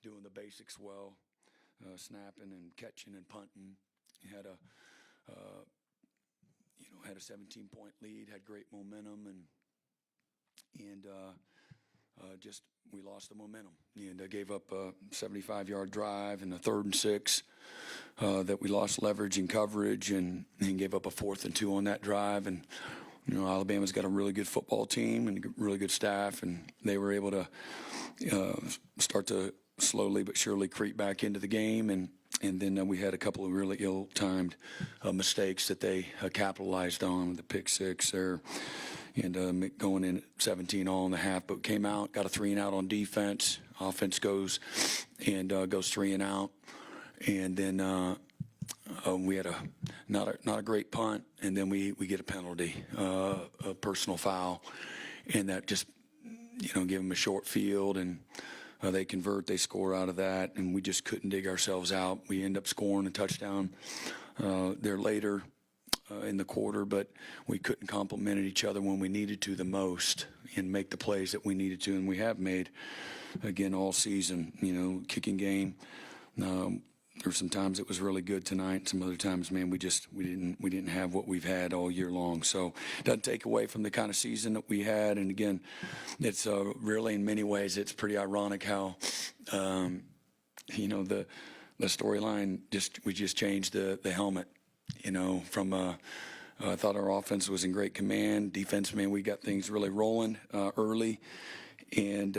doing the basics well, snapping and catching and punting. He had a 17-point lead, had great momentum, and just we lost the momentum and gave up a 75-yard drive and a 3rd and 6 that we lost leverage and coverage, and gave up a 4th and 2 on that drive. And Alabama's got a really good football team and a really good staff, and they were able to start to slowly but surely creep back into the game. And then we had a couple of really ill-timed mistakes that they capitalized on, the pick 6 there, and going in at 17 all in the half. But came out, got a 3-and-out on defense. Offense goes 3-and-out, and then we had not a great punt, and then we get a penalty, a personal foul, and that just give them a short field, and they convert, they score out of that, and we just couldn't dig ourselves out. We end up scoring a touchdown there later in the quarter, but we couldn't complement each other when we needed to the most and make the plays that we needed to, and we have made, again, all season. Kicking game. There were some times it was really good tonight. Some other times, man, we didn't have what we've had all year long. So it doesn't take away from the kind of season that we had. And again, it's really, in many ways, it's pretty ironic how the storyline we just changed the helmet. From I thought our offense was in great command. Defense, man, we got things really rolling early. And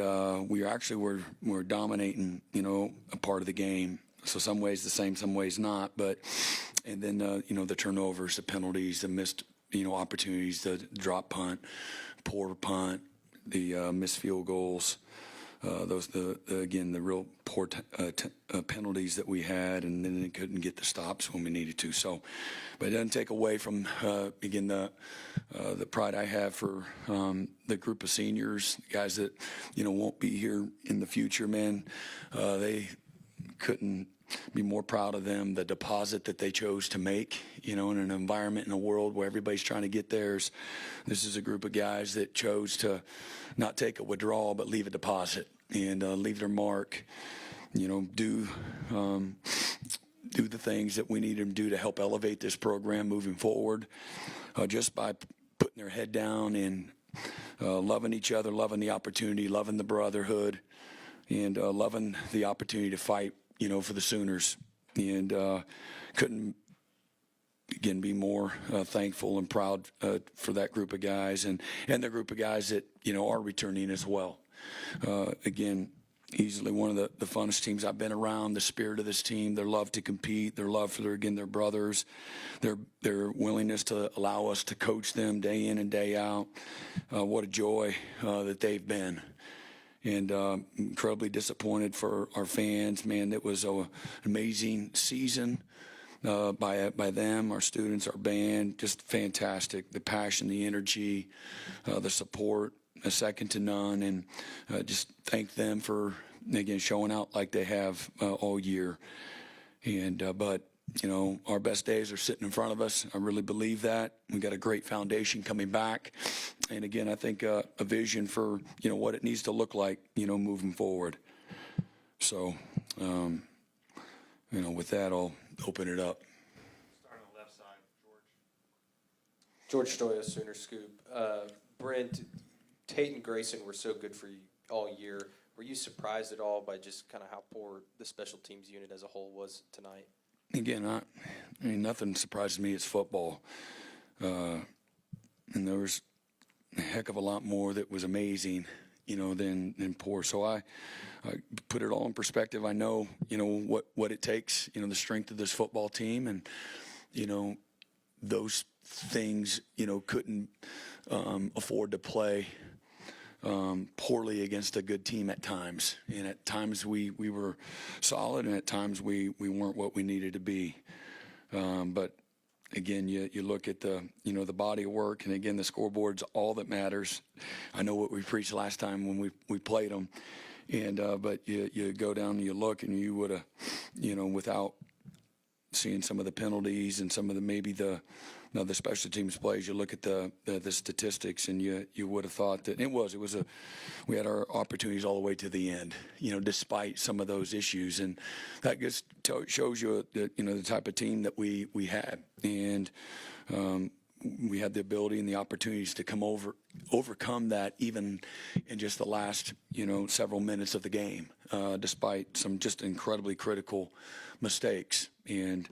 we actually were dominating, a part of the game. So some ways the same, some ways not. And then the turnovers, the penalties, the missed opportunities, the drop punt, poor punt, the missed field goals, the real poor penalties that we had, and then they couldn't get the stops when we needed to. So, but it doesn't take away from the pride I have for the group of seniors, guys that won't be here in the future. Man, they couldn't be more proud of them, the deposit that they chose to make, in an environment, in a world where everybody's trying to get theirs. This is a group of guys that chose to not take a withdrawal, but leave a deposit and leave their mark, do the things that we need them to do to help elevate this program moving forward, just by putting their head down and loving each other, loving the opportunity, loving the brotherhood, and loving the opportunity to fight, for the Sooners. And couldn't, again, be more thankful and proud for that group of guys and the group of guys that, are returning as well. Again, easily one of the funnest teams I've been around. The spirit of this team, their love to compete, their love for their brothers, their willingness to allow us to coach them day in and day out. What a joy that they've been. And incredibly disappointed for our fans. Man, it was an amazing season by them, our students, our band. Just fantastic. The passion, the energy, the support, second to none. And just thank them for, again, showing out like they have all year. And but our best days are sitting in front of us. I really believe that. We got a great foundation coming back. And again, I think a vision for, what it needs to look like, moving forward. So, with that, I'll open it up. Start on the left side, George. George Stoya, Sooner Scoop. Brent, Tate and Grayson were so good for you all year. Were you surprised at all by just kind of how poor the special teams unit as a whole was tonight? Again, I mean, nothing surprises me. It's football. And there was a heck of a lot more that was amazing, than poor. So I put it all in perspective. I know, what it takes, the strength of this football team, and, those things, couldn't afford to play poorly against a good team at times. And at times we were solid, and at times we weren't what we needed to be. But again, you look at the body of work, and again, the scoreboard's all that matters. I know what we preached last time when we played them, and but you go down and you look, and you would have, without seeing some of the penalties and some of the maybe the special teams plays. You look at the statistics, and you would have thought that we had our opportunities all the way to the end, despite some of those issues, and that just shows you that the type of team that we had, and we had the ability and the opportunities to overcome that even in just the last several minutes of the game, despite some just incredibly critical mistakes. And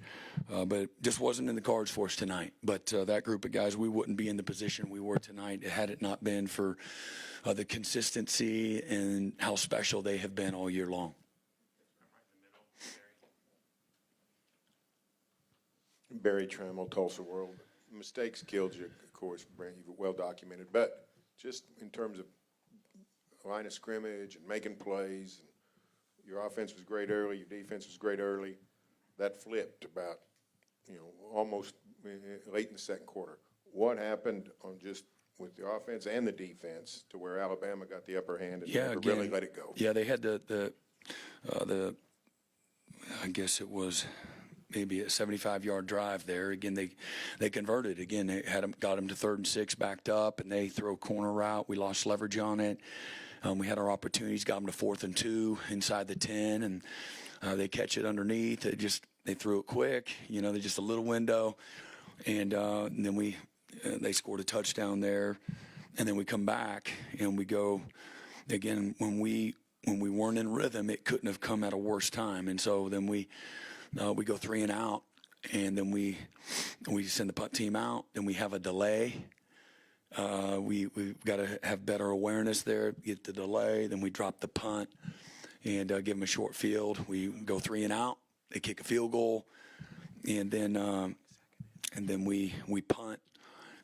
but it just wasn't in the cards for us tonight. But that group of guys, we wouldn't be in the position we were tonight had it not been for the consistency and how special they have been all year long. Barry Trammell, Tulsa World. Mistakes killed you, of course, Brent. You've well documented. But just in terms of line of scrimmage and making plays, and your offense was great early, your defense was great early. That flipped about, almost late in the second quarter. What happened on just with the offense and the defense to where Alabama got the upper hand and never really let it go? Yeah, they had the I guess it was maybe a 75-yard drive there. Again, they converted. Again, they got them to 3rd and 6, backed up, and they throw a corner route. We lost leverage on it. We had our opportunities, got them to 4th and 2 inside the 10, and they catch it underneath. They threw it quick. They just a little window, and then they scored a touchdown there, and then we come back and we go again. When we weren't in rhythm, it couldn't have come at a worse time, and so then we go 3 and out, and then we send the punt team out. Then we have a delay. We've got to have better awareness there. Get the delay. Then we drop the punt and give them a short field. We go 3 and out. They kick a field goal, and then we punt,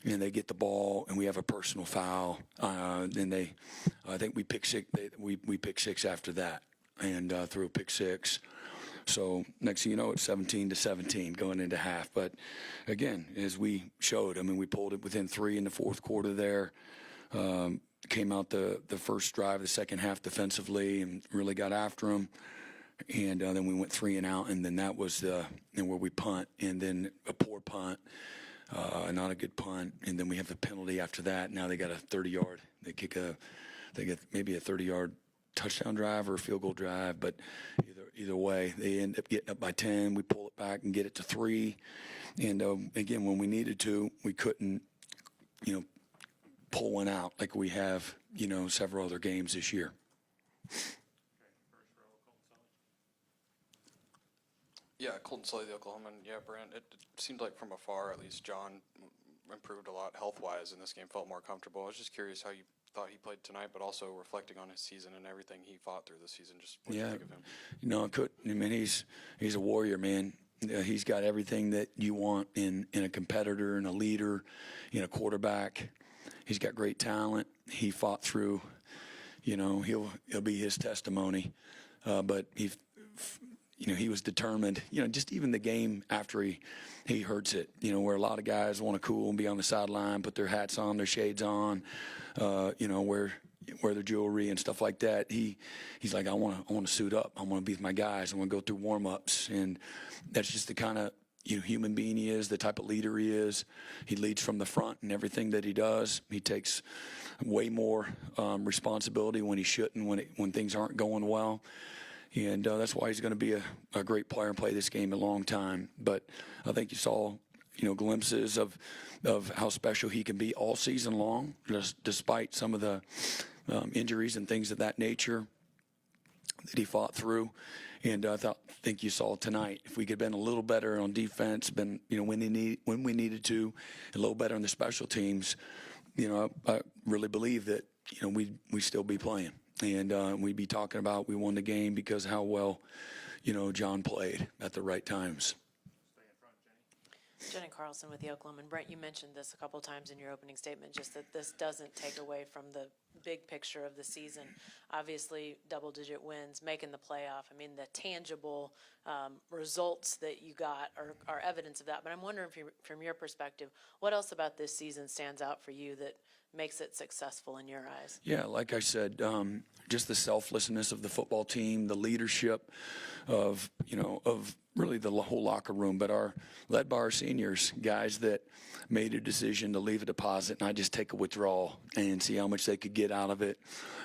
and they get the ball, and we have a personal foul. Then I think we pick 6. We pick 6 after that, and threw a pick 6. So next thing you know, it's 17-17 going into half. But again, as we showed, we pulled it within 3 in the fourth quarter there. Came out the first drive, the second half defensively, and really got after them. And then we went 3 and out, and then that was where we punt, and then a poor punt, not a good punt, and then we have the penalty after that. Now they got a 30-yard. They get maybe a 30-yard touchdown drive or a field goal drive, but either way, they end up getting up by 10. We pull it back and get it to 3. And again, when we needed to, we couldn't, pull one out like we have, several other games this year. Yeah, Colton Slay, the Oklahoman. Yeah, Brent, it seemed like from afar, at least, John improved a lot health-wise, and this game felt more comfortable. I was just curious how you thought he played tonight, but also reflecting on his season and everything he fought through this season. Just what do you think of him? He's a warrior, man. He's got everything that you want in a competitor and a leader, in a quarterback. He's got great talent. He fought through. He'll be his testimony. But he was determined. Just even the game after he hurts it. Where a lot of guys want to cool and be on the sideline, put their hats on, their shades on, wear their jewelry and stuff like that. He's like, I want to suit up. I want to be with my guys. I want to go through warm-ups, and that's just the kind of human being he is, the type of leader he is. He leads from the front in everything that he does. He takes way more responsibility when he shouldn't, when things aren't going well. And that's why he's going to be a great player and play this game a long time. But I think you saw, glimpses of how special he can be all season long, just despite some of the injuries and things of that nature that he fought through. And I think you saw tonight, if we could have been a little better on defense, when we needed to, a little better on the special teams, I really believe that we'd still be playing. And we'd be talking about we won the game because how well, John played at the right times. Jenny Carlson with the Oklahoma. And Brent, you mentioned this a couple of times in your opening statement, just that this doesn't take away from the big picture of the season. Obviously, double-digit wins, making the playoff. I mean, the tangible results that you got are evidence of that. But I'm wondering, from your perspective, what else about this season stands out for you that makes it successful in your eyes? Yeah, like I said, just the selflessness of the football team, the leadership of really the whole locker room, but led by our seniors, guys that made a decision to leave a deposit and I just take a withdrawal and see how much they could get out of it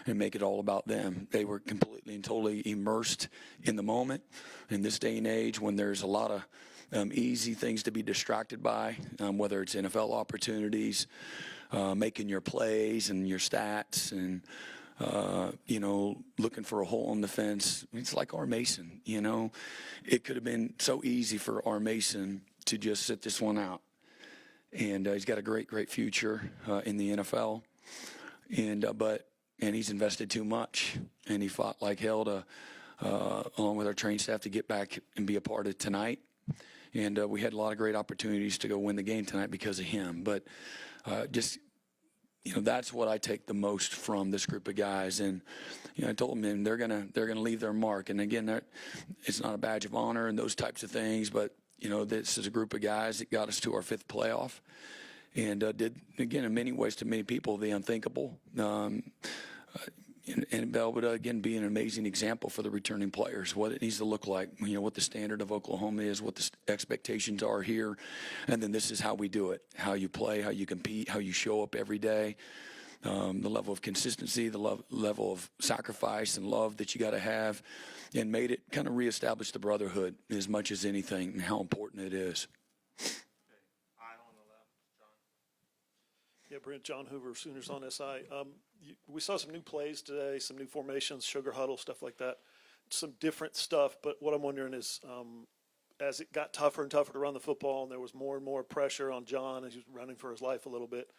and make it all about them. They were completely and totally immersed in the moment. In this day and age, when there's a lot of easy things to be distracted by, whether it's NFL opportunities, making your plays and your stats and looking for a hole in the fence. It's like R. Mason, It could have been so easy for R. Mason to just sit this one out. And he's got a great future in the NFL. And he's invested too much. And he fought like hell to, along with our training staff, to get back and be a part of tonight. And we had a lot of great opportunities to go win the game tonight because of him. But that's what I take the most from this group of guys. And I told them they're gonna leave their mark. And again, it's not a badge of honor and those types of things, but this is a group of guys that got us to our 5th playoff, and did again in many ways to many people the unthinkable. And Bell would again be an amazing example for the returning players, what it needs to look like, what the standard of Oklahoma is, what the expectations are here, and then this is how we do it, how you play, how you compete, how you show up every day, the level of consistency, the level of sacrifice and love that you got to have, and made it kind of reestablish the brotherhood as much as anything and how important it is. Yeah, Brent, John Hoover, Sooners on SI. We saw some new plays today, some new formations, sugar huddle, stuff like that, some different stuff. But what I'm wondering is, as it got tougher and tougher to run the football and there was more and more pressure on John as he was running for his life a little bit,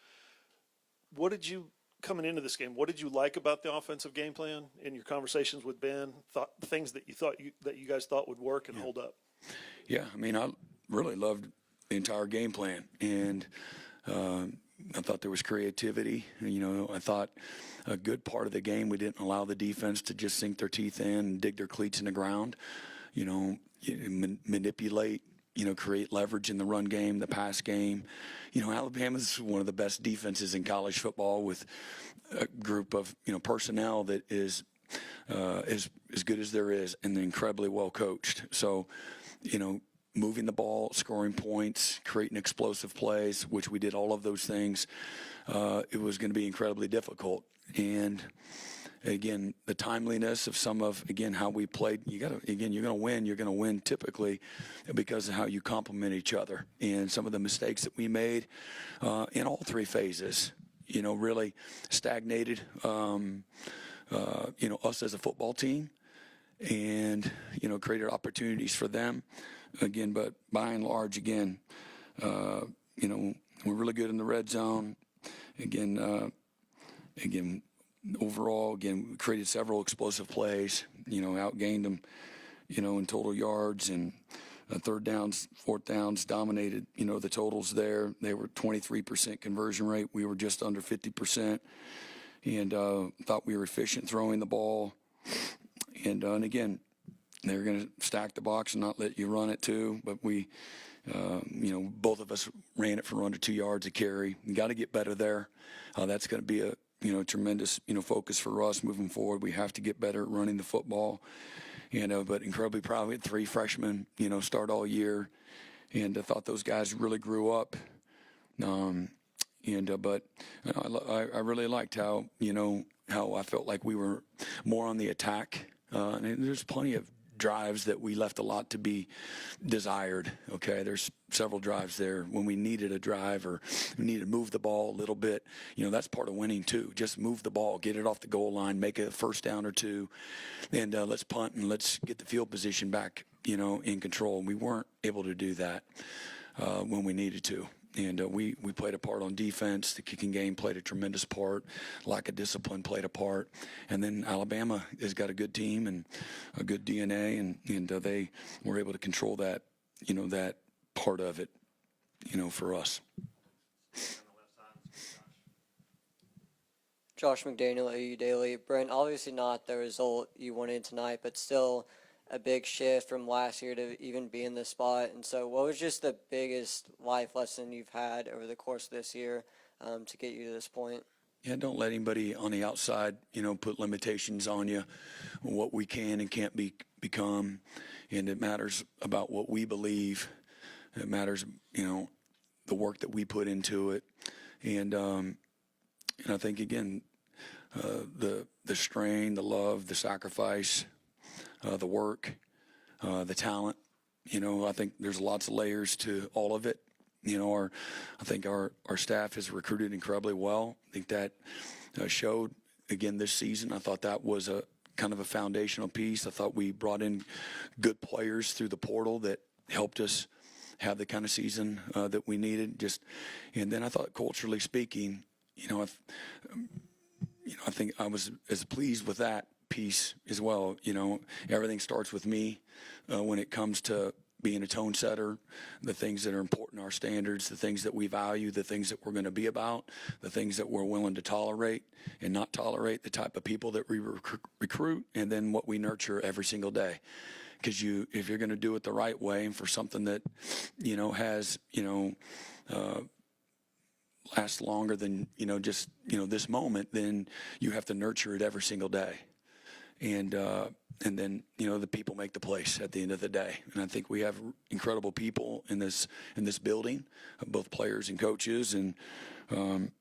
what did you, coming into this game, what did you like about the offensive game plan in your conversations with Ben, things that you guys thought would work and hold up? Yeah, I mean, I really loved the entire game plan. And I thought there was creativity. I thought a good part of the game, we didn't allow the defense to just sink their teeth in and dig their cleats in the ground, manipulate, create leverage in the run game, the pass game. Alabama's one of the best defenses in college football with a group of, personnel that is as good as there is and incredibly well coached. So, moving the ball, scoring points, creating explosive plays, which we did all of those things, it was going to be incredibly difficult. And again, the timeliness of how we played, you're going to win typically because of how you complement each other. And some of the mistakes that we made in all 3 phases, really stagnated, us as a football team and, created opportunities for them. Again, but by and large, again, we're really good in the red zone. Again, overall, we created several explosive plays, outgained them, in total yards and third downs, fourth downs, dominated, the totals there. They were 23% conversion rate. We were just under 50%, and thought we were efficient throwing the ball. And again, they're going to stack the box and not let you run it too. But we, both of us ran it for under 2 yards a carry. You got to get better there. That's going to be a tremendous, focus for us moving forward. We have to get better at running the football. But incredibly proud. We had 3 freshmen, start all year, and I thought those guys really grew up. But I really liked how I felt like we were more on the attack. And there's plenty of drives that we left a lot to be desired. Okay, there's several drives there when we needed a drive or we needed to move the ball a little bit. That's part of winning too. Just move the ball, get it off the goal line, make it a first down or 2, and let's punt and let's get the field position back, in control. And we weren't able to do that when we needed to. And we played a part on defense. The kicking game played a tremendous part. Lack of discipline played a part. And then Alabama has got a good team and a good DNA, and they were able to control that, that part of it, for us. Josh McDaniel, AU Daily. Brent, obviously not the result you wanted tonight, but still a big shift from last year to even be in this spot. And so what was just the biggest life lesson you've had over the course of this year to get you to this point? Yeah, don't let anybody on the outside, put limitations on you, on what we can and can't become. And it matters about what we believe. It matters, the work that we put into it. And I think, again, the strain, the love, the sacrifice, the work, the talent, I think there's lots of layers to all of it. I think our staff has recruited incredibly well. I think that showed again this season. I thought that was a kind of a foundational piece. I thought we brought in good players through the portal that helped us have the kind of season that we needed. And then I thought culturally speaking, I think I was as pleased with that piece as well. Everything starts with me when it comes to being a tone setter, the things that are important, our standards, the things that we value, the things that we're going to be about, the things that we're willing to tolerate and not tolerate, the type of people that we recruit, and then what we nurture every single day. Because if you're going to do it the right way and for something that, has, lasts longer than, just, this moment, then you have to nurture it every single day. And then, the people make the place at the end of the day. And I think we have incredible people in this building, both players and coaches. And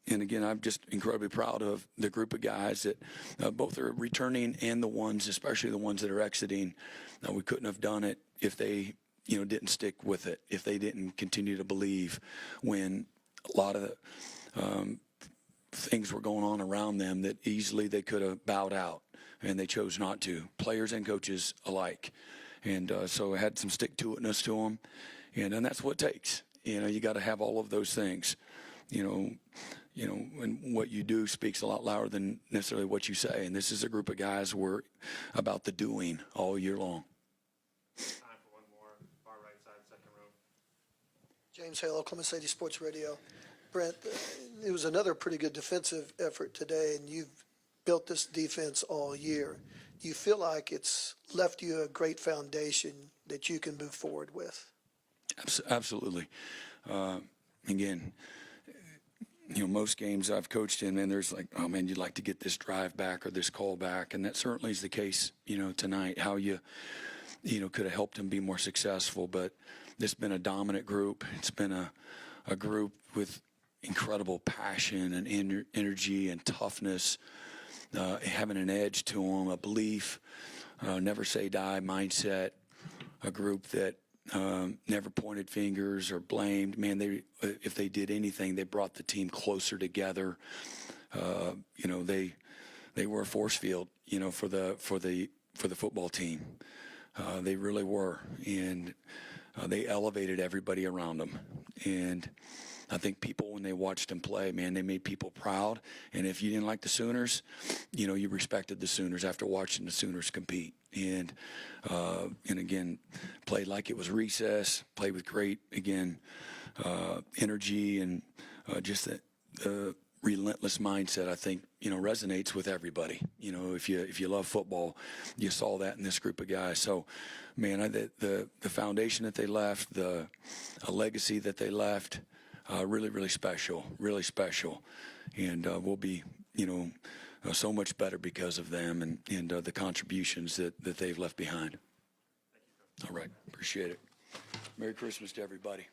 again, I'm just incredibly proud of the group of guys that both are returning and the ones, especially the ones that are exiting. We couldn't have done it if they, didn't stick with it, if they didn't continue to believe when a lot of the things were going on around them that easily they could have bowed out. And they chose not to, players and coaches alike. And so it had some stick-to-itness to them. And that's what it takes. You got to have all of those things. And what you do speaks a lot louder than necessarily what you say. And this is a group of guys who are about the doing all year long. Time for one more. Far right side, second row. James Hale, Oklahoma City Sports Radio. Brent, it was another pretty good defensive effort today, and you've built this defense all year. Do you feel like it's left you a great foundation that you can move forward with? Absolutely. Again, most games I've coached in, and there's like, oh man, you'd like to get this drive back or this call back, and that certainly is the case, tonight. How you could have helped them be more successful, but this has been a dominant group. It's been a group with incredible passion and energy and toughness. Having an edge to them, a belief, never say die mindset, a group that never pointed fingers or blamed. Man, if they did anything, they brought the team closer together. They were a force field, for the football team. They really were, and they elevated everybody around them. And I think people, when they watched them play, man, they made people proud. And if you didn't like the Sooners, you respected the Sooners after watching the Sooners compete. And again, played like it was recess, played with great, again, energy and just the relentless mindset, I think, resonates with everybody. If you love football, you saw that in this group of guys. So, man, the foundation that they left, the legacy that they left, really, really special, and we'll be, so much better because of them and the contributions that they've left behind. All right, appreciate it. Merry Christmas to everybody.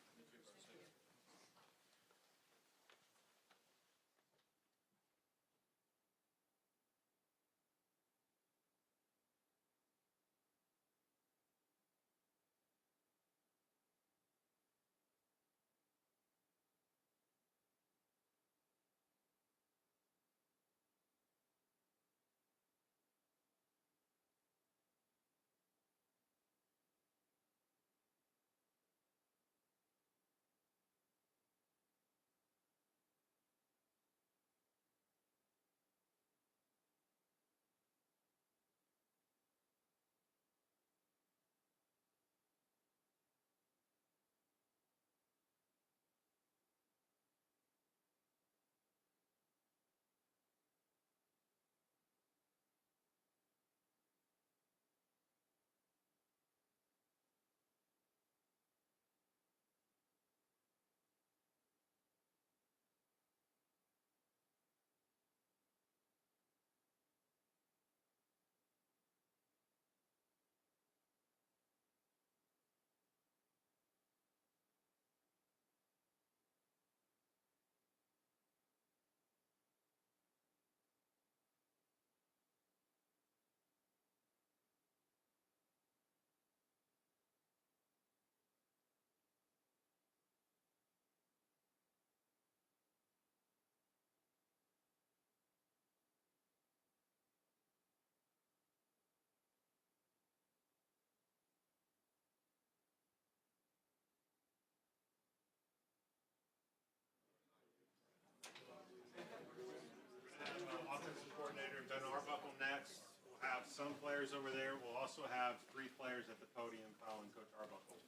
some players over there. We'll also have 3 players at the podium following Coach Arbuckle.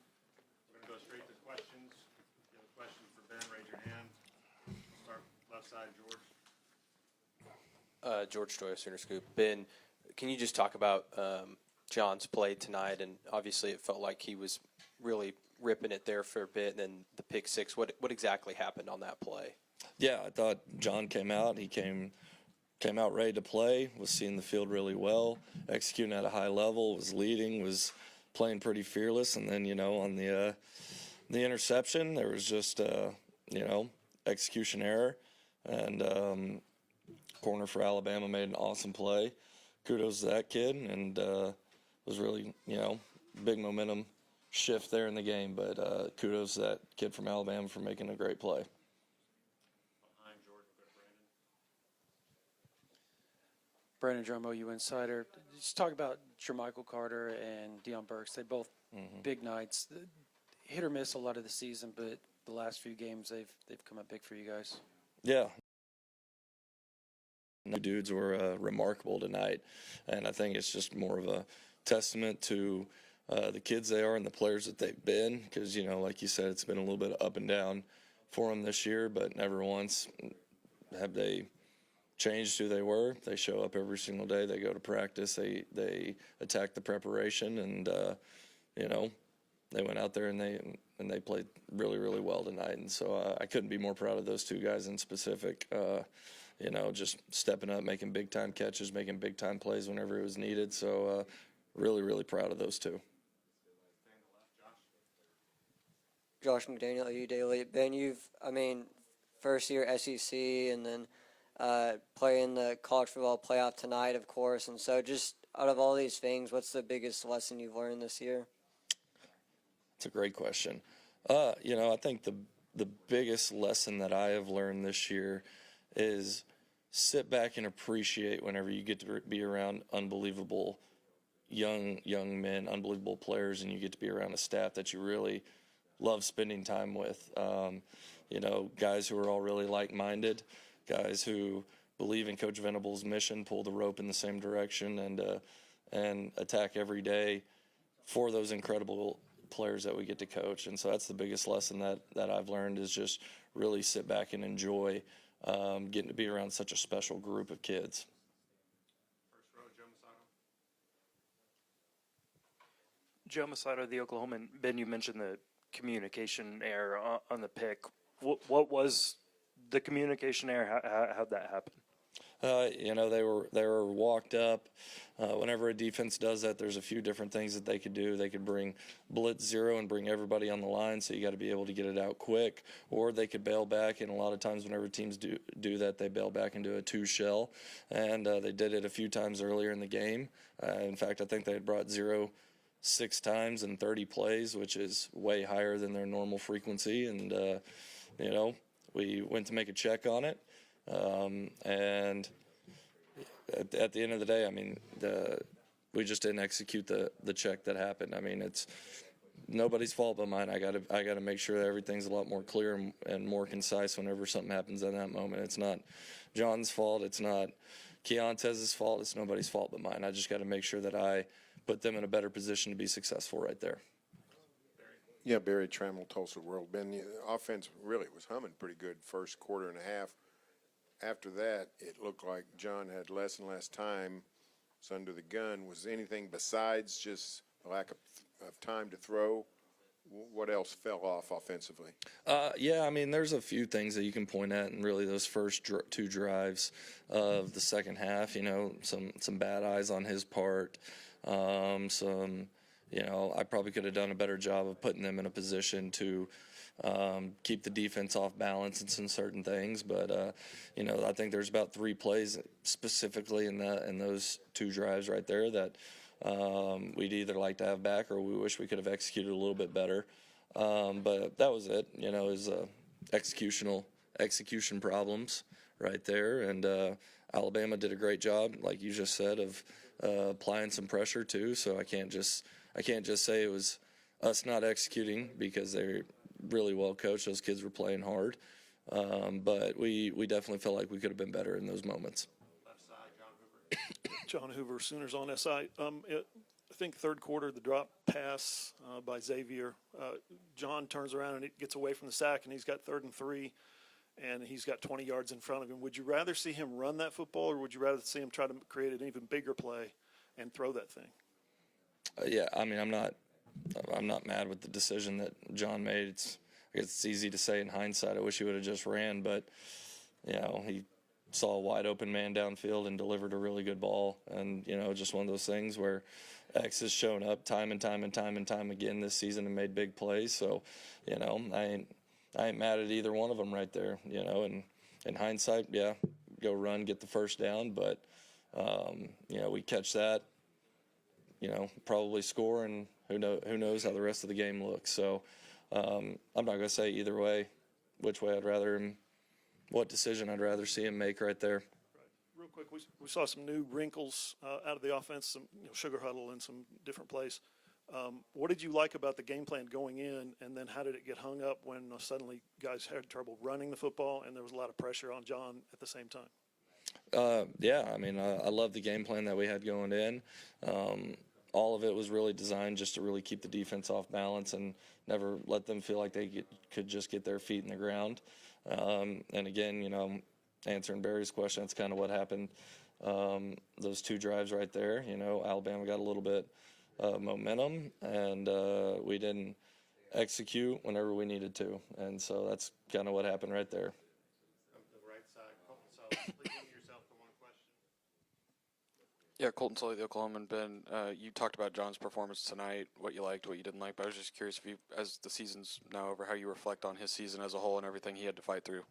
We're going to go straight to questions. If you have a question for Ben, raise your hand. Start left side, George. George Stoya, Sooner Scoop. Ben, can you just talk about John's play tonight? And obviously, it felt like he was really ripping it there for a bit, and then the pick six. What exactly happened on that play? Yeah, I thought John came out. He came out ready to play, was seeing the field really well, executing at a high level, was leading, was playing pretty fearless. And then, on the interception, there was just, execution error. And corner for Alabama made an awesome play. Kudos to that kid. And was really, big momentum shift there in the game. But kudos to that kid from Alabama for making a great play. Behind George, we'll go to Brandon Brandon. Drumbo, you insider. Just talk about Jermichael Carter and Deion Burks. They both big nights, hit or miss a lot of the season, but the last few games they've come up big for you guys. Yeah. The dudes were remarkable tonight, and I think it's just more of a testament to the kids they are and the players that they've been, because, like you said, it's been a little bit up and down for them this year, but never once have they changed who they were. They show up every single day. They go to practice. They attack the preparation, and they went out there and they played really, really well tonight. And so I couldn't be more proud of those two guys in specific. Just stepping up, making big time catches, making big time plays whenever it was needed. So really, really proud of those two. Josh McDaniel, U Daily. Ben, first year SEC and then playing the college football playoff tonight, of course. And so just out of all these things, what's the biggest lesson you've learned this year? It's a great question. I think the biggest lesson that I have learned this year is sit back and appreciate whenever you get to be around unbelievable young men, unbelievable players, and you get to be around a staff that you really love spending time with. Guys who are all really like-minded, guys who believe in Coach Venable's mission, pull the rope in the same direction, and attack every day for those incredible players that we get to coach. And so that's the biggest lesson that I've learned, is just really sit back and enjoy getting to be around such a special group of kids. First row, Joe Masato. Joe Masato, the Oklahoman. Ben, you mentioned the communication error on the pick. What was the communication error? How'd that happen? They were walked up. Whenever a defense does that, there's a few different things that they could do. They could bring blitz zero and bring everybody on the line, so you got to be able to get it out quick. Or they could bail back, and a lot of times whenever teams do that, they bail back into a two shell. And they did it a few times earlier in the game. In fact, I think they had brought 0 6 times in 30 plays, which is way higher than their normal frequency. And, we went to make a check on it. And at the end of the day, we just didn't execute the check that happened. It's nobody's fault but mine. I got to make sure that everything's a lot more clear and more concise whenever something happens in that moment. It's not John's fault. It's not Keontez's fault. It's nobody's fault but mine. I just got to make sure that I put them in a better position to be successful right there. Yeah, Barry Trammell, Tulsa World. Ben, the offense really was humming pretty good first quarter and a half. After that, it looked like John had less and less time. Was under the gun. Was anything besides just a lack of time to throw? What else fell off offensively? There's a few things that you can point at, and really those first two drives of the second half. Some bad eyes on his part. I probably could have done a better job of putting them in a position to keep the defense off balance in some certain things. But, I think there's about 3 plays specifically in those 2 drives right there that we'd either like to have back or we wish we could have executed a little bit better. But that was it. It was execution problems right there. And Alabama did a great job, like you just said, of applying some pressure too. So I can't just say it was us not executing, because they're really well coached. Those kids were playing hard. But we definitely felt like we could have been better in those moments. Left side, John Hoover. John Hoover, Sooners on SI. I think third quarter, the drop pass by Xavier. John turns around and it gets away from the sack, and he's got 3rd and 3, and he's got 20 yards in front of him. Would you rather see him run that football, or would you rather see him try to create an even bigger play and throw that thing? Yeah, I mean, I'm not mad with the decision that John made. I guess it's easy to say in hindsight. I wish he would have just ran, but he saw a wide open man downfield and delivered a really good ball. And just one of those things where X has shown up time and time and time and time again this season and made big plays. So, I ain't mad at either one of them right there. And in hindsight, yeah, go run, get the first down, but we catch that. Probably score, and who knows how the rest of the game looks. So I'm not going to say either way which way I'd rather him, what decision I'd rather see him make right there. Right. Real quick, we saw some new wrinkles out of the offense, some sugar huddle and some different plays. What did you like about the game plan going in, and then how did it get hung up when suddenly guys had trouble running the football and there was a lot of pressure on John at the same time? Yeah, I mean, I love the game plan that we had going in. All of it was really designed just to really keep the defense off balance and never let them feel like they could just get their feet in the ground. And again, answering Barry's question, that's kind of what happened. Those 2 drives right there, Alabama got a little bit momentum, and we didn't execute whenever we needed to. And so that's kind of what happened right there. The right side, so please limit yourself to one question. Yeah, Colton Sully, the Oklahoman. Ben, you talked about John's performance tonight, what you liked, what you didn't like, but I was just curious if you, as the season's now over, how you reflect on his season as a whole and everything he had to fight through.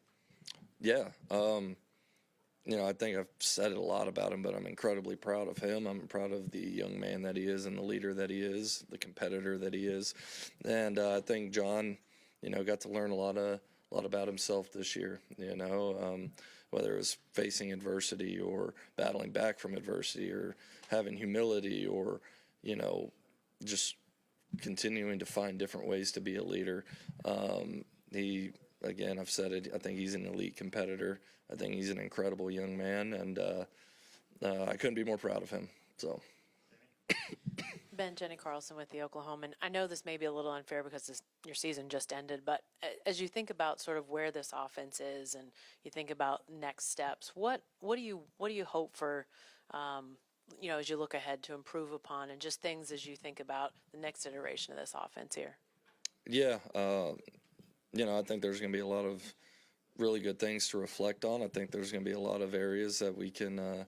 Yeah, I think I've said it a lot about him, but I'm incredibly proud of him. I'm proud of the young man that he is and the leader that he is, the competitor that he is. And I think John, got to learn a lot about himself this year, whether it was facing adversity or battling back from adversity or having humility or, just continuing to find different ways to be a leader. Again, I've said it, I think he's an elite competitor. I think he's an incredible young man, and I couldn't be more proud of him. So. Ben, Jenny Carlson with the Oklahoman. I know this may be a little unfair because your season just ended, but as you think about sort of where this offense is and you think about next steps, what do you hope for, as you look ahead to improve upon, and just things as you think about the next iteration of this offense here? Yeah, I think there's going to be a lot of really good things to reflect on. I think there's going to be a lot of areas that we can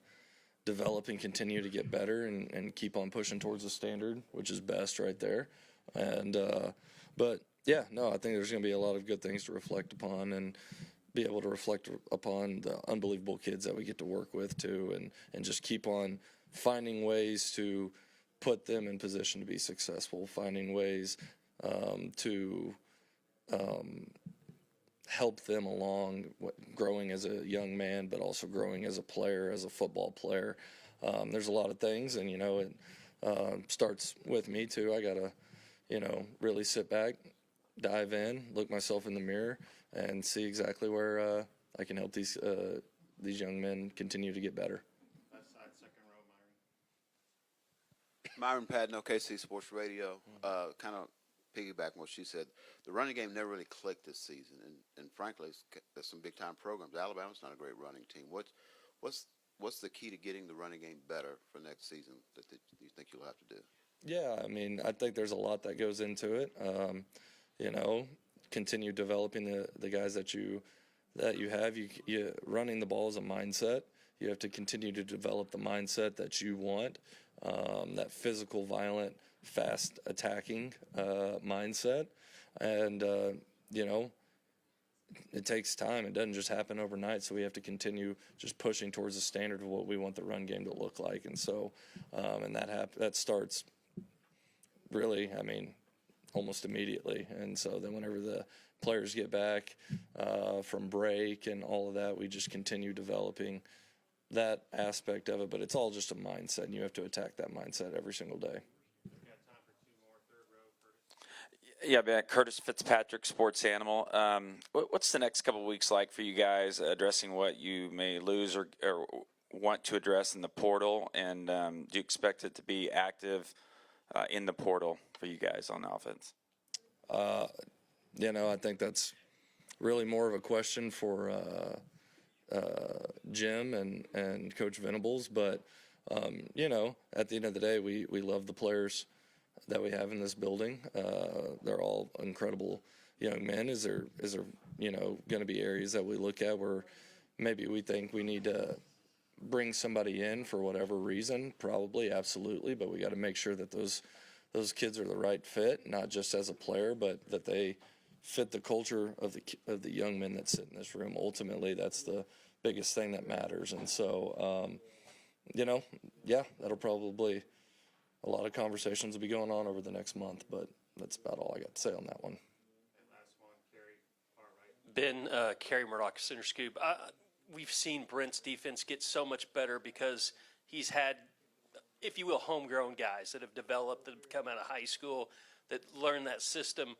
develop and continue to get better and keep on pushing towards the standard, which is best right there. And but yeah, no, I think there's going to be a lot of good things to reflect upon and be able to reflect upon the unbelievable kids that we get to work with too, and just keep on finding ways to put them in position to be successful, finding ways to help them along growing as a young man, but also growing as a player, as a football player. There's a lot of things, and it starts with me too. I gotta really sit back, dive in, look myself in the mirror, and see exactly where I can help these young men continue to get better. Left side, second row, Myron. Myron Patton, OKC Sports Radio. Kind of piggyback on what she said. The running game never really clicked this season, and frankly, there's some big time programs. Alabama's not a great running team. What's the key to getting the running game better for next season that you think you'll have to do? Yeah, I mean, I think there's a lot that goes into it. Continue developing the guys that you have. You running the ball is a mindset. You have to continue to develop the mindset that you want, that physical, violent, fast attacking mindset. And, it takes time. It doesn't just happen overnight. So we have to continue just pushing towards the standard of what we want the run game to look like. And so, that starts really, almost immediately. And so then whenever the players get back from break and all of that, we just continue developing that aspect of it. But it's all just a mindset, and you have to attack that mindset every single day. Yeah, man. Curtis Fitzpatrick, Sports Animal. What's the next couple of weeks like for you guys addressing what you may lose or want to address in the portal, and do you expect it to be active in the portal for you guys on offense? I think that's really more of a question for Jim and Coach Venables. But, at the end of the day, we love the players that we have in this building. They're all incredible young men. Is there going to be areas that we look at where maybe we think we need to bring somebody in for whatever reason? Probably, absolutely. But we got to make sure that those kids are the right fit, not just as a player, but that they fit the culture of the young men that sit in this room. Ultimately, that's the biggest thing that matters. And so, that'll probably, a lot of conversations will be going on over the next month, but that's about all I got to say on that one. Ben, Kerry Murdoch, Center Scoop. We've seen Brent's defense get so much better because he's had, if you will, homegrown guys that have developed, that have come out of high school, that learn that system.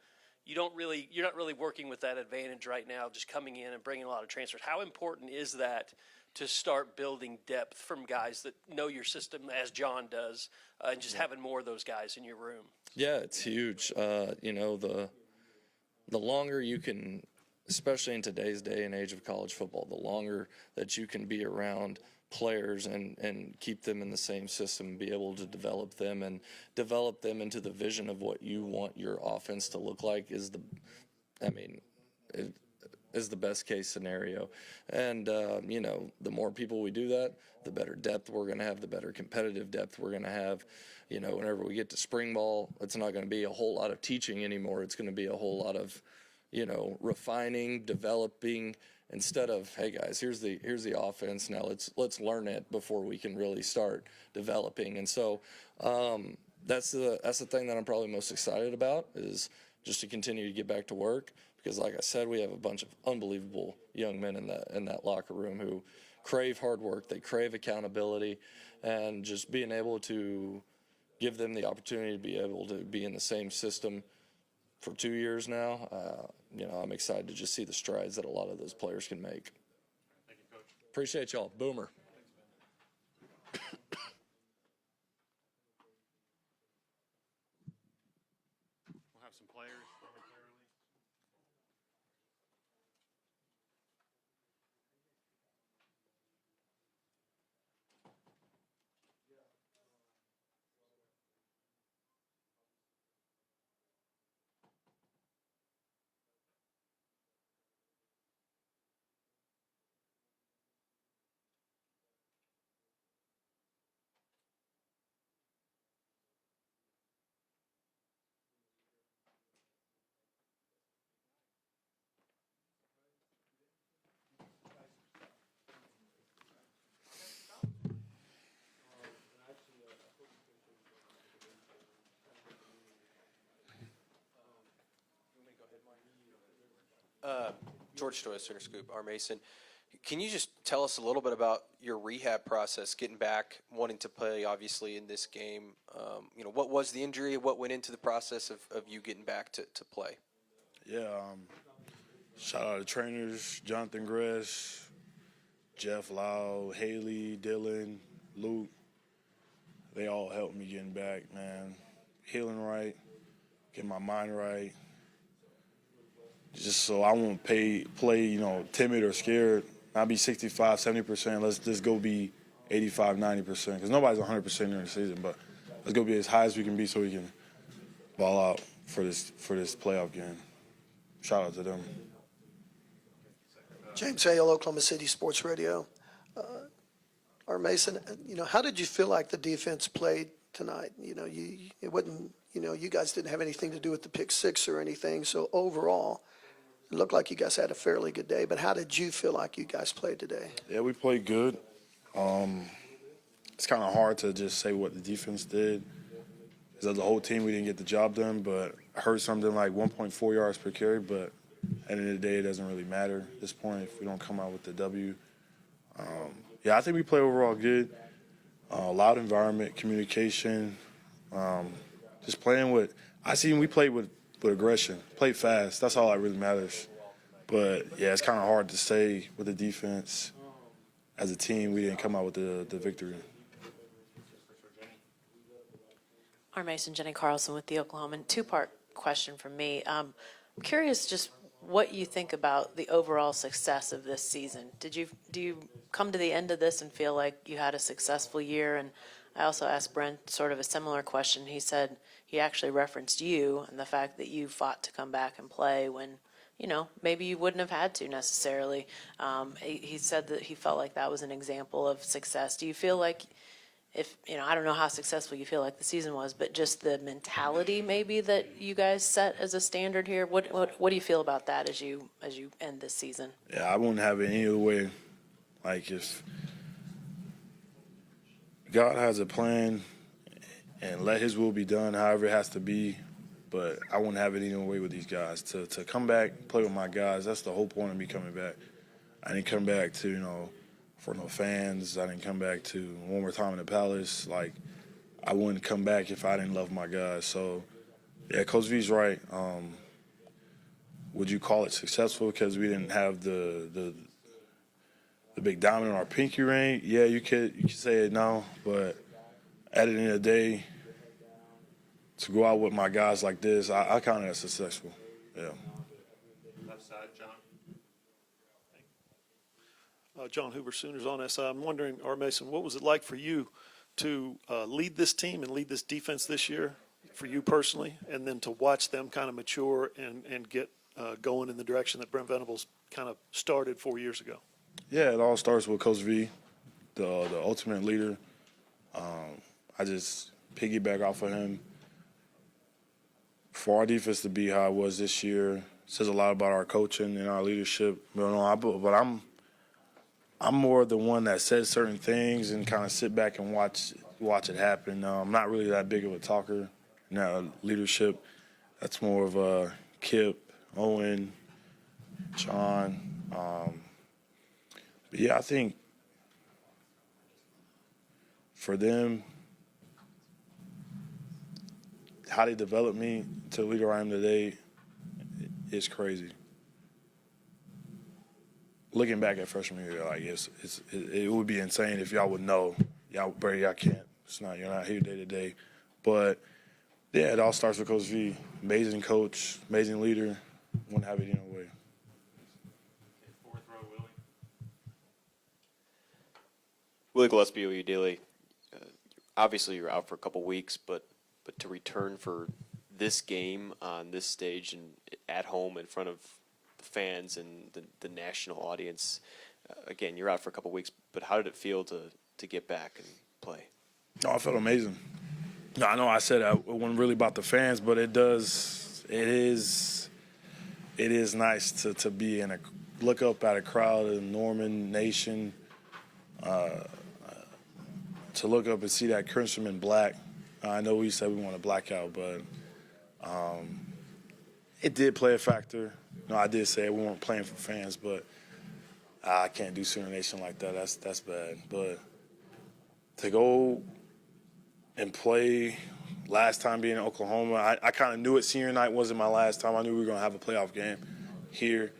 You're not really working with that advantage right now, just coming in and bringing a lot of transfers. How important is that to start building depth from guys that know your system, as John does, and just having more of those guys in your room? Yeah, it's huge. The longer you can, especially in today's day and age of college football, the longer that you can be around players and keep them in the same system, be able to develop them into the vision of what you want your offense to look like is the best case scenario. And, the more people we do that, the better depth we're going to have, the better competitive depth we're going to have. Whenever we get to spring ball, it's not going to be a whole lot of teaching anymore. It's going to be a whole lot of, refining, developing, instead of, hey guys, here's the offense. Now let's learn it before we can really start developing. And so that's the thing that I'm probably most excited about, is just to continue to get back to work, because like I said, we have a bunch of unbelievable young men in that locker room who crave hard work, they crave accountability, and just being able to give them the opportunity to be able to be in the same system for 2 years now. I'm excited to just see the strides that a lot of those players can make. Thank you, Coach. Appreciate y'all. Boomer. We'll have some players momentarily. George Stoya, Center Scoop, R. Mason. Can you just tell us a little bit about your rehab process, getting back, wanting to play, obviously, in this game? What was the injury? What went into the process of you getting back to play? Yeah, shout out to trainers, Jonathan Gress, Jeff Lau, Haley, Dylan, Luke. They all helped me getting back, man. Healing right, getting my mind right. Just so I won't play, timid or scared. I'll be 65, 70%. Let's just go be 85, 90%. Because nobody's 100% during the season, but let's go be as high as we can be so we can ball out for this playoff game. Shout out to them. James Hale, Oklahoma City Sports Radio. R. Mason, how did you feel like the defense played tonight? It wasn't, you guys didn't have anything to do with the pick six or anything. So overall, it looked like you guys had a fairly good day. But how did you feel like you guys played today? Yeah, we played good. It's kind of hard to just say what the defense did. Because as a whole team, we didn't get the job done. But I heard something like 1.4 yards per carry. But at the end of the day, it doesn't really matter at this point if we don't come out with the W. I think we play overall good. Loud environment, communication, just playing with – I seen we played with aggression, played fast. That's all that really matters. But, yeah, it's kind of hard to say with the defense. as a team, we didn't come out with the victory. Our Mason, Jenny Carlson with the Oklahoman. Two-part question from me. I'm curious just what you think about the overall success of this season. Do you come to the end of this and feel like you had a successful year? And I also asked Brent sort of a similar question. He said he actually referenced you and the fact that you fought to come back and play when, maybe you wouldn't have had to necessarily. He said that he felt like that was an example of success. Do you feel like I don't know how successful you feel like the season was, but just the mentality maybe that you guys set as a standard here, what do you feel about that as you end this season? Yeah, I wouldn't have it any other way. Like, if God has a plan and let his will be done however it has to be, but I wouldn't have it any other way with these guys. To come back, play with my guys, that's the whole point of me coming back. I didn't come back to, for no fans. I didn't come back to one more time in the Palace. Like, I wouldn't come back if I didn't love my guys. So, yeah, Coach V's right. Would you call it successful because we didn't have the big diamond on our pinky ring? Yeah, you could say it now, but at the end of the day, to go out with my guys like this, I count it as successful. Yeah. Left side, John. John Hoover, Sooners on SI. I'm wondering, R. Mason, what was it like for you to lead this team and lead this defense this year, for you personally, and then to watch them kind of mature and get going in the direction that Brent Venables kind of started 4 years ago? Yeah, it all starts with Coach V, the ultimate leader. I just piggyback off of him. For our defense to be how it was this year says a lot about our coaching and our leadership. But I'm more the one that says certain things and kind of sit back and watch it happen. I'm not really that big of a talker. Leadership, that's more of Kip, Owen, John. But yeah, I think for them, how they developed me to the leader I am today is crazy. Looking back at freshman year, like it would be insane if y'all would know. Y'all can't. You're not here day to day. But yeah, it all starts with Coach V. Amazing coach, amazing leader. Wouldn't have it any other way. Fourth row, Willie. Willie Gillespie, OU Daily. Obviously, you're out for a couple weeks, but to return for this game on this stage and at home in front of the fans and the national audience, again, you're out for a couple weeks, but how did it feel to get back and play? No, I felt amazing. No, I know I said it wasn't really about the fans, but it is nice to be look up at a crowd of Norman Nation, to look up and see that crimson and black. I know we said we want to black out, but it did play a factor. No, I did say we weren't playing for fans, but I can't do Sooner Nation like that. That's bad. But to go and play last time being in Oklahoma, I kind of knew it. Senior night wasn't my last time. I knew we were going to have a playoff game here.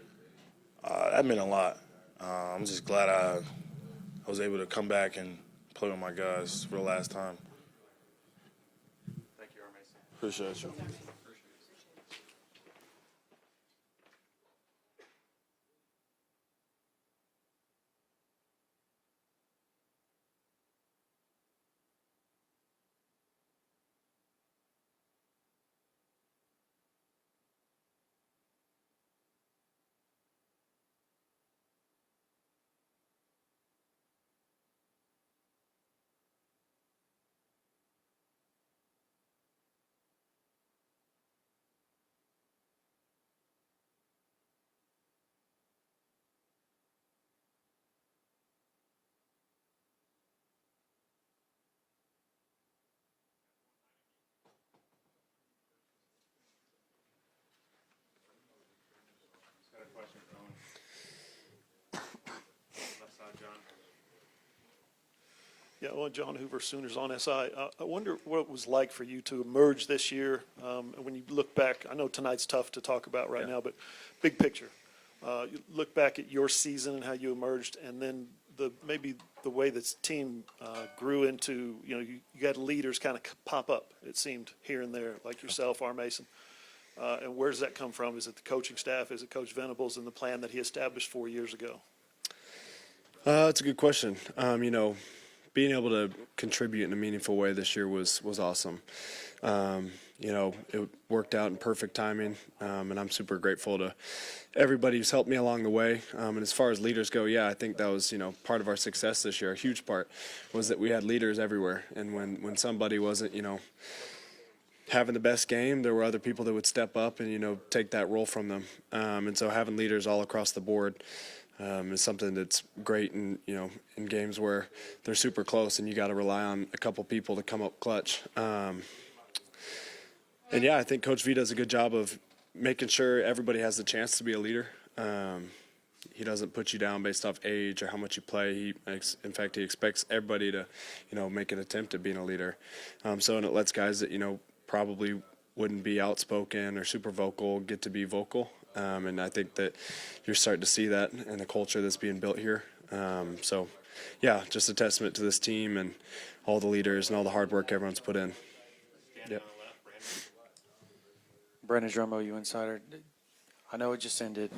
That meant a lot. I'm just glad I was able to come back and play with my guys for the last time. Thank you, R. Mason. Appreciate you. Got a question for Owen. Left side, John. Yeah, well, John Hoover, Sooners on SI. I wonder what it was like for you to emerge this year. When you look back, I know tonight's tough to talk about right now, but big picture. You look back at your season and how you emerged, and then maybe the way this team grew into, you got leaders kind of pop up, it seemed, here and there, like yourself, R. Mason. And where does that come from? Is it the coaching staff? Is it Coach Venables and the plan that he established 4 years ago? That's a good question. Being able to contribute in a meaningful way this year was awesome. It worked out in perfect timing, and I'm super grateful to everybody who's helped me along the way. And as far as leaders go, I think that was, part of our success this year. A huge part was that we had leaders everywhere. And when somebody wasn't, having the best game, there were other people that would step up and, take that role from them. And so having leaders all across the board is something that's great in games where they're super close and you got to rely on a couple people to come up clutch. I think Coach V does a good job of making sure everybody has the chance to be a leader. He doesn't put you down based off age or how much you play. In fact, he expects everybody to, make an attempt at being a leader. And it lets guys that, probably wouldn't be outspoken or super vocal get to be vocal. And I think that you're starting to see that in the culture that's being built here. Just a testament to this team and all the leaders and all the hard work everyone's put in. Yep. Brandon Drummo, you insider. I know it just ended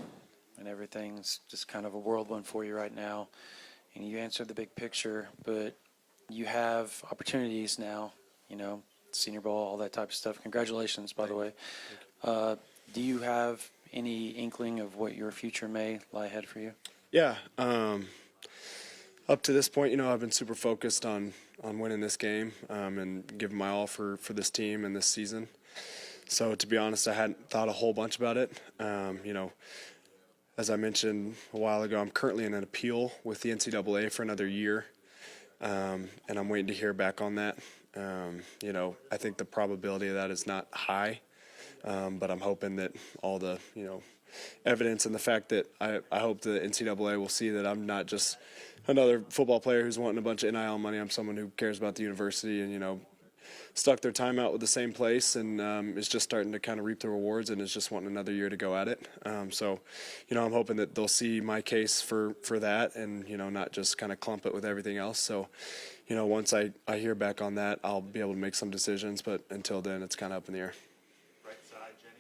and everything's just kind of a whirlwind for you right now. And you answered the big picture, but you have opportunities now, Senior Bowl, all that type of stuff. Congratulations, by the way. Do you have any inkling of what your future may lie ahead for you? Yeah. Up to this point, I've been super focused on winning this game and giving my all for this team and this season. So to be honest, I hadn't thought a whole bunch about it. As I mentioned a while ago, I'm currently in an appeal with the NCAA for another year, and I'm waiting to hear back on that. I think the probability of that is not high, but I'm hoping that all the, evidence and the fact that I hope the NCAA will see that I'm not just another football player who's wanting a bunch of NIL money. I'm someone who cares about the university and, stuck their time out with the same place and is just starting to kind of reap the rewards and is just wanting another year to go at it. I'm hoping that they'll see my case for that and, not just kind of clump it with everything else. So, once I hear back on that, I'll be able to make some decisions. But until then, it's kind of up in the air. Right side, Jenny.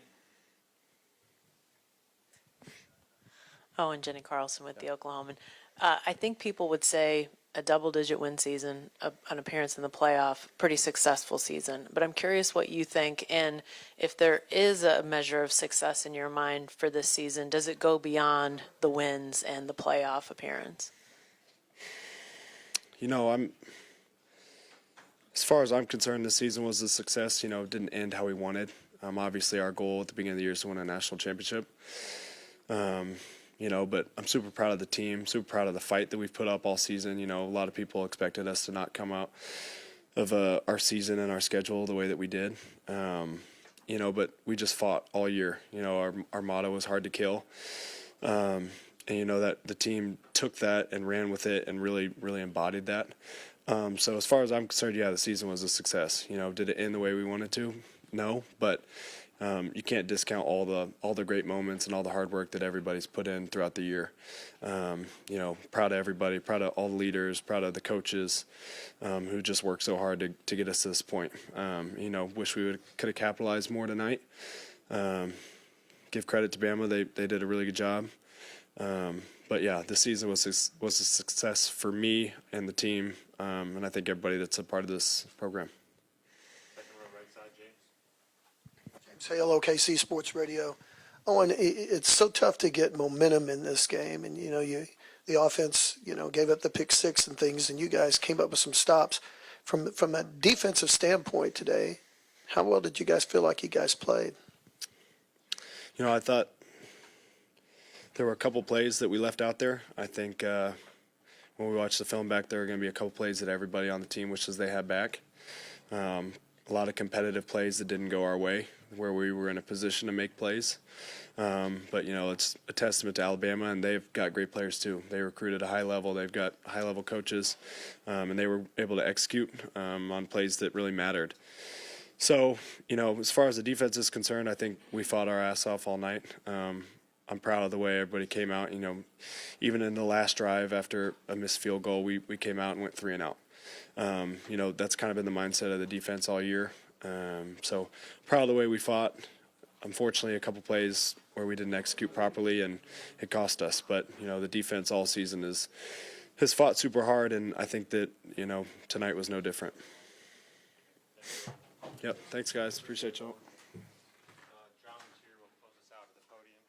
Oh, and Jenny Carlson with the Oklahoman. I think people would say a double-digit win season, an appearance in the playoff, pretty successful season. But I'm curious what you think, and if there is a measure of success in your mind for this season, does it go beyond the wins and the playoff appearance? As far as I'm concerned, this season was a success. It didn't end how we wanted. Obviously, our goal at the beginning of the year is to win a national championship. But I'm super proud of the team, super proud of the fight that we've put up all season. A lot of people expected us to not come out of our season and our schedule the way that we did. But we just fought all year. Our motto was hard to kill. And that the team took that and ran with it and really, really embodied that. So as far as I'm concerned, the season was a success. Did it end the way we wanted to? No, but you can't discount all the great moments and all the hard work that everybody's put in throughout the year. Proud of everybody, proud of all the leaders, proud of the coaches who just worked so hard to get us to this point. Wish we could have capitalized more tonight. Give credit to Bama; they did a really good job. But this season was a success for me and the team, and I think everybody that's a part of this program. Second row, right side, James. James Hale, OKC Sports Radio. Owen, it's so tough to get momentum in this game, and the offense, gave up the pick six and things, and you guys came up with some stops. From a defensive standpoint today, how well did you guys feel like you guys played? I thought there were a couple plays that we left out there. I think when we watched the film back, there were going to be a couple plays that everybody on the team wishes they had back. A lot of competitive plays that didn't go our way, where we were in a position to make plays. But it's a testament to Alabama, and they've got great players too. They recruited a high level. They've got high-level coaches, and they were able to execute on plays that really mattered. So, as far as the defense is concerned, I think we fought our ass off all night. I'm proud of the way everybody came out. You know, even in the last drive after a missed field goal, we came out and went 3 and out. You know, that's kind of been the mindset of the defense all year. So proud of the way we fought. Unfortunately, a couple plays where we didn't execute properly and it cost us. But, you know, the defense all season has fought super hard, and I think that, you know, tonight was no different. Yep. Thanks, guys. Appreciate y'all. John's here, will close us out at the podium.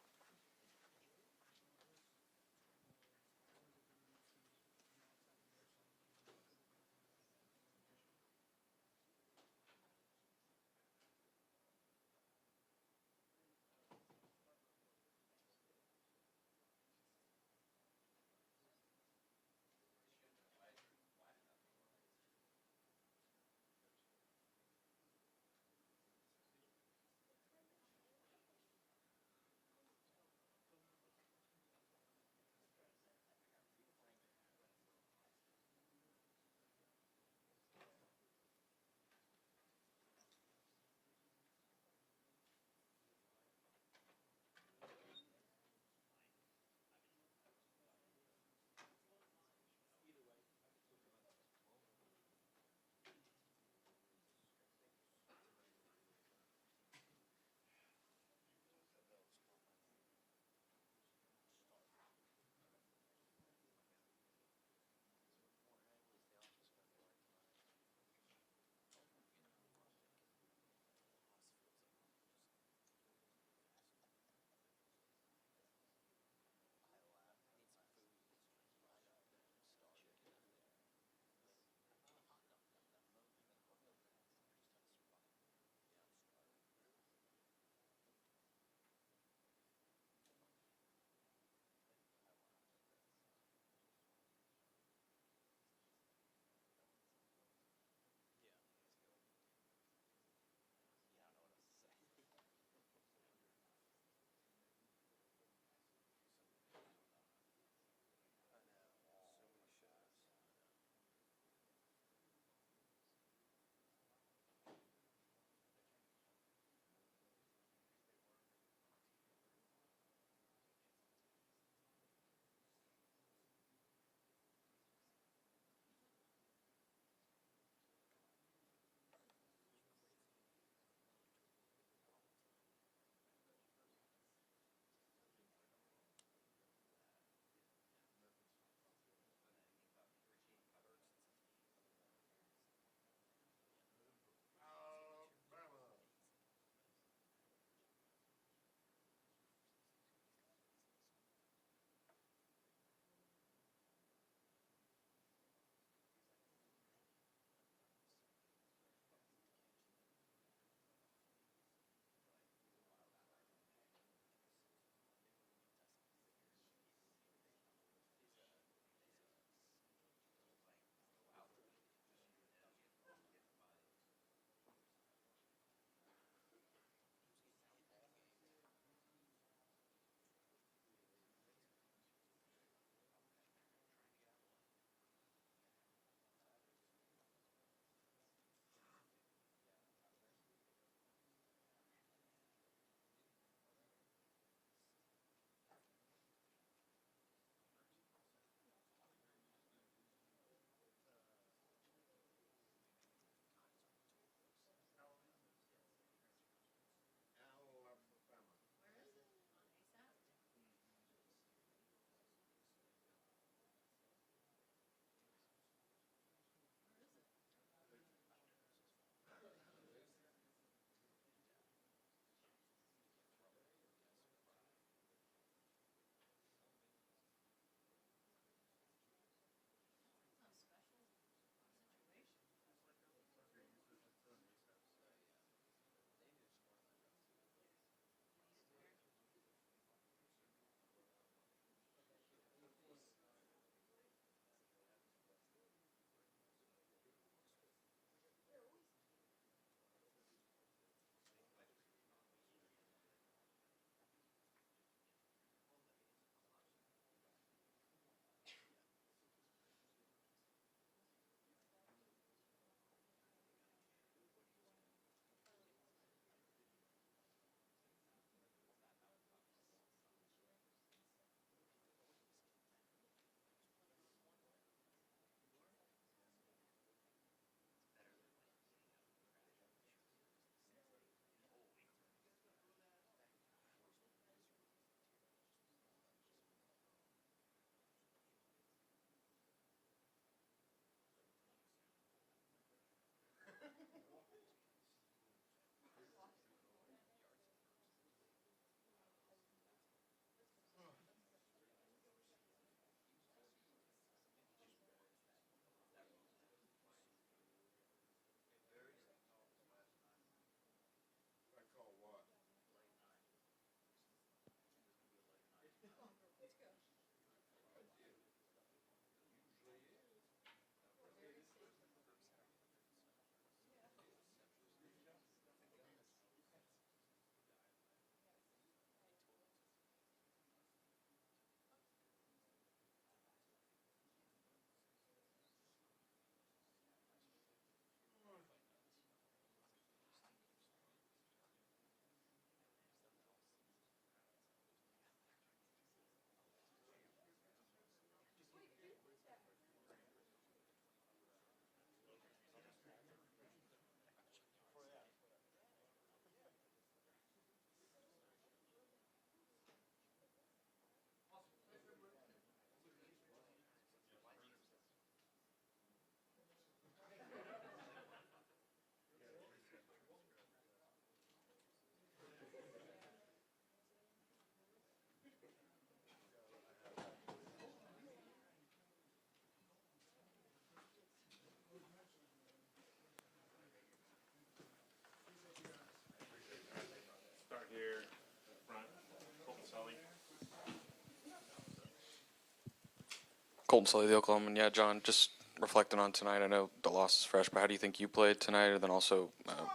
Colton Slay, the Oklahoman. Yeah, John, just reflecting on tonight. I know the loss is fresh, but how do you think you played tonight? And then also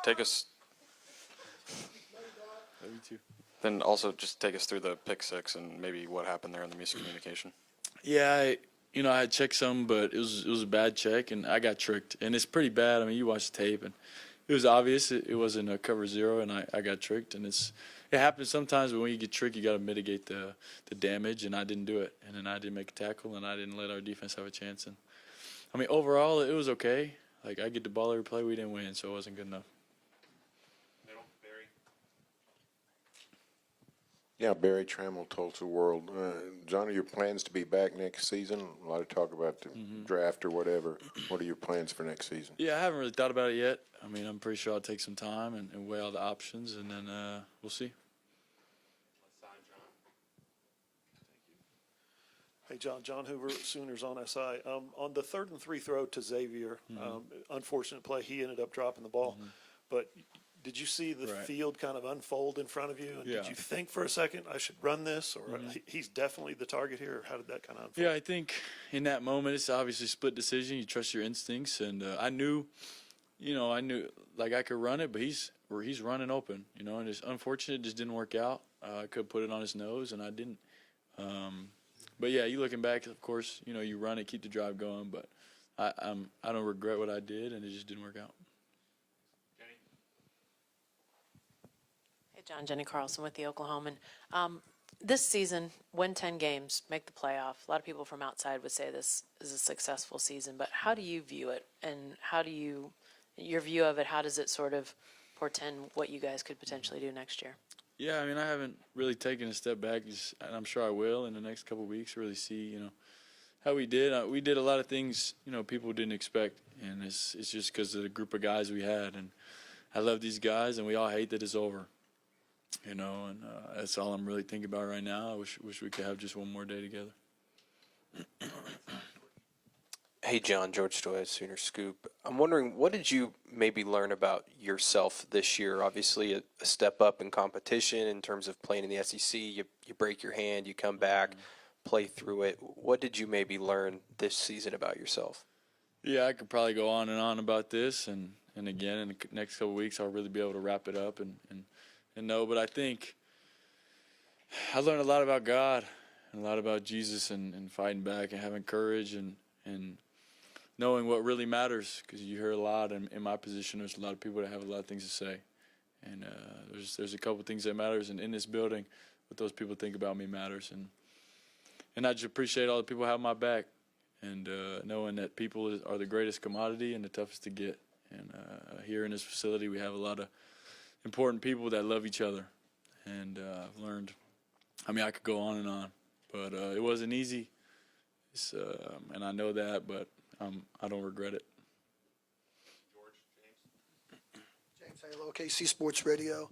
take us. Then also just take us through the pick six and maybe what happened there in the miscommunication. Yeah, I had checked some, but it was a bad check, and I got tricked. And it's pretty bad. I mean, you watch the tape, and it was obvious it wasn't a cover zero, and I got tricked. And it happens sometimes, but when you get tricked, you got to mitigate the damage, and I didn't do it. And then I didn't make a tackle, and I didn't let our defense have a chance. And I mean, overall, it was okay. Like, I get the ball every play. We didn't win, so it wasn't good enough. Yeah, Barry Trammell, Tulsa World. John, are your plans to be back next season? A lot of talk about the draft or whatever. What are your plans for next season? Yeah, I haven't really thought about it yet. I mean, I'm pretty sure I'll take some time and weigh all the options, and then we'll see. Hey, John Hoover, Sooners on SI. On the 3rd and 3 throw to Xavier, unfortunate play, he ended up dropping the ball. But did you see the field kind of unfold in front of you? And did you think for a second, I should run this? Or he's definitely the target here? Or how did that kind of unfold? Yeah, I think in that moment, it's obviously a split decision. You trust your instincts. And I knew like I could run it, but he's running open, and it's unfortunate it just didn't work out. I could put it on his nose, and I didn't. But yeah, you looking back, of course, you run it, keep the drive going, but I don't regret what I did, and it just didn't work out. Hey, John, Jenny Carlson with the Oklahoman. This season, win 10 games, make the playoff. A lot of people from outside would say this is a successful season, but how do you view it, and your view of it, how does it sort of portend what you guys could potentially do next year? Yeah, I mean, I haven't really taken a step back, and I'm sure I will in the next couple of weeks. Really see, how we did. We did a lot of things, people didn't expect, and it's just because of the group of guys we had. And I love these guys, and we all hate that it's over, and that's all I'm really thinking about right now. I wish we could have just one more day together. Hey, John, George Stoya, Sooner Scoop. I'm wondering, what did you maybe learn about yourself this year? Obviously, a step up in competition in terms of playing in the SEC. You break your hand, you come back, play through it. What did you maybe learn this season about yourself? Yeah, I could probably go on and on about this, and again, in the next couple of weeks, I'll really be able to wrap it up and know. But I think I learned a lot about God and a lot about Jesus and fighting back and having courage and knowing what really matters, because you hear a lot in my position. There's a lot of people that have a lot of things to say, and there's a couple of things that matters, and in this building, what those people think about me matters, and I just appreciate all the people who have my back, and knowing that people are the greatest commodity and the toughest to get, and here in this facility we have a lot of important people that love each other, and I've learned. I mean, I could go on and on, but it wasn't easy, and I know that, but I don't regret it. James Halo, KC Sports Radio.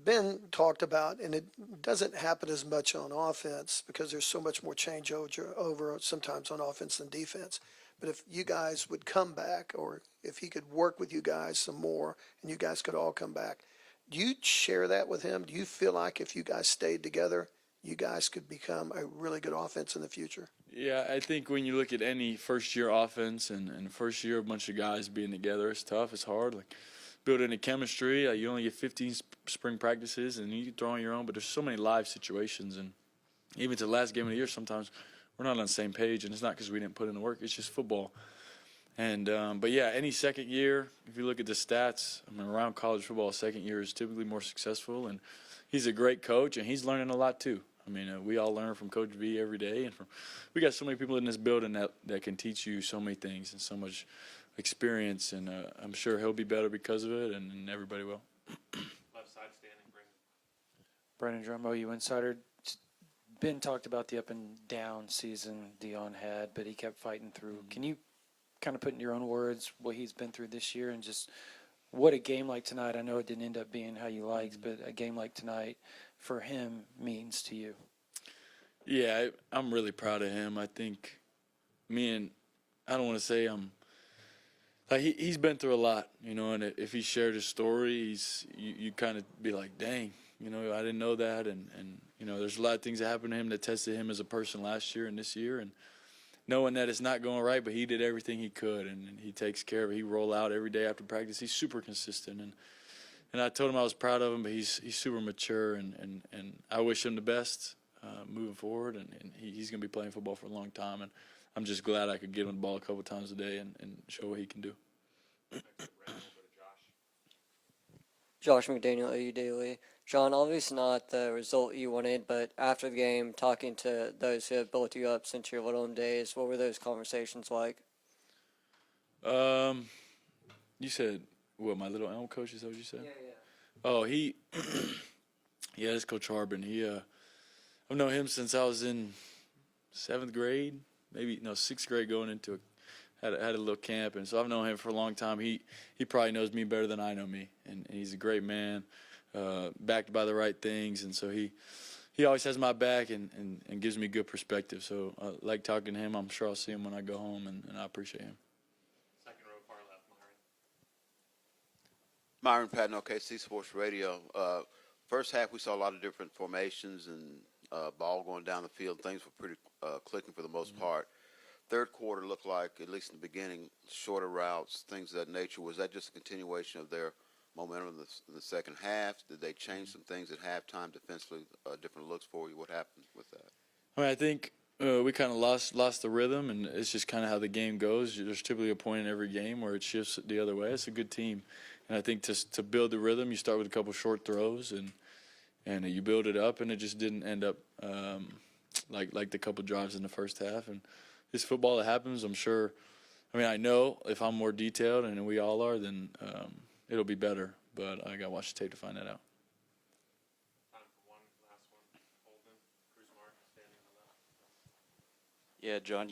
Ben talked about, and it doesn't happen as much on offense because there's so much more changeover sometimes on offense than defense. But if you guys would come back, or if he could work with you guys some more and you guys could all come back, do you share that with him? Do you feel like if you guys stayed together, you guys could become a really good offense in the future? Yeah, I think when you look at any first-year offense and first year, a bunch of guys being together, it's tough, it's hard. Like building a chemistry, you only get 15 spring practices, and you can throw on your own, but there's so many live situations. And even to the last game of the year, sometimes we're not on the same page, and it's not because we didn't put in the work. It's just football. And but, yeah, any second year, if you look at the stats, I mean, around college football, second year is typically more successful. And he's a great coach, and he's learning a lot too. I mean, we all learn from Coach V every day, and we got so many people in this building that can teach you so many things and so much experience, and I'm sure he'll be better because of it, and everybody will. Left side standing, Brandon Drumbo, you insider. Ben talked about the up and down season Deion had, but he kept fighting through. Can you kind of put in your own words what he's been through this year and just what a game like tonight, I know it didn't end up being how you liked, but a game like tonight for him means to you? Yeah, I'm really proud of him. I think I don't want to say he's been through a lot, and if he shared his story, you kind of be like, dang, I didn't know that, and there's a lot of things that happened to him that tested him as a person last year and this year, and knowing that it's not going right, but he did everything he could, and he takes care of it. He roll out every day after practice. He's super consistent, and I told him I was proud of him, but he's super mature, and I wish him the best moving forward, and he's going to be playing football for a long time, and I'm just glad I could get him the ball a couple times a day and show what he can do. Josh McDaniel, OU Daily. John, obviously not the result you wanted, but after the game, talking to those who have built you up since your Little M days, what were those conversations like? You said, what, my Little Elm coach, is that what you said? Yeah. Oh, yeah, that's Coach Harbin. I've known him since I was in 7th grade, sixth grade, going into had a little camp, and so I've known him for a long time. He probably knows me better than I know me, and he's a great man, backed by the right things, and so he always has my back and gives me good perspective. So I like talking to him. I'm sure I'll see him when I go home, and I appreciate him. Second row, far left, Myron. Myron Patton, KC Sports Radio. First half, we saw a lot of different formations and ball going down the field. Things were pretty clicking for the most part. Third quarter looked like, at least in the beginning, shorter routes, things of that nature. Was that just a continuation of their momentum in the second half? Did they change some things at halftime defensively, different looks for you? What happened with that? I mean, I think we kind of lost the rhythm, and it's just kind of how the game goes. There's typically a point in every game where it shifts the other way. It's a good team, and I think to build the rhythm, you start with a couple short throws, and you build it up, and it just didn't end up like the couple drives in the first half. And it's football that happens. I'm sure. I mean, I know if I'm more detailed, and we all are, then it'll be better. But I got to watch the tape to find that out. Time for one last one. Holden, Cruz Mark, standing on the left. Yeah, John,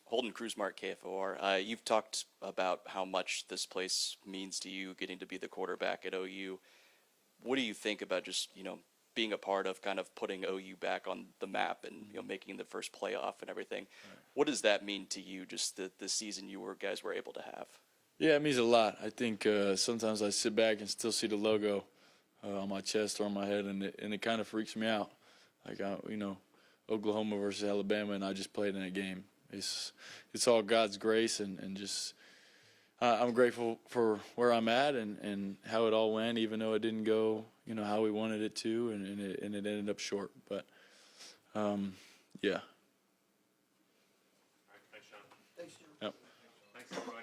Holden Cruzmark, KFOR. You've talked about how much this place means to you, getting to be the quarterback at OU. What do you think about just, being a part of kind of putting OU back on the map and, making the first playoff and everything? Right. What does that mean to you, just the season you guys were able to have? Yeah, it means a lot. I think sometimes I sit back and still see the logo on my chest or on my head, and it kind of freaks me out. Like, Oklahoma versus Alabama, and I just played in a game. It's all God's grace, and just I'm grateful for where I'm at and how it all went, even though it didn't go how we wanted it to, and it ended up short. But yeah. All right, thanks, Sean. Thanks, Jim. Yep. Thanks, everybody.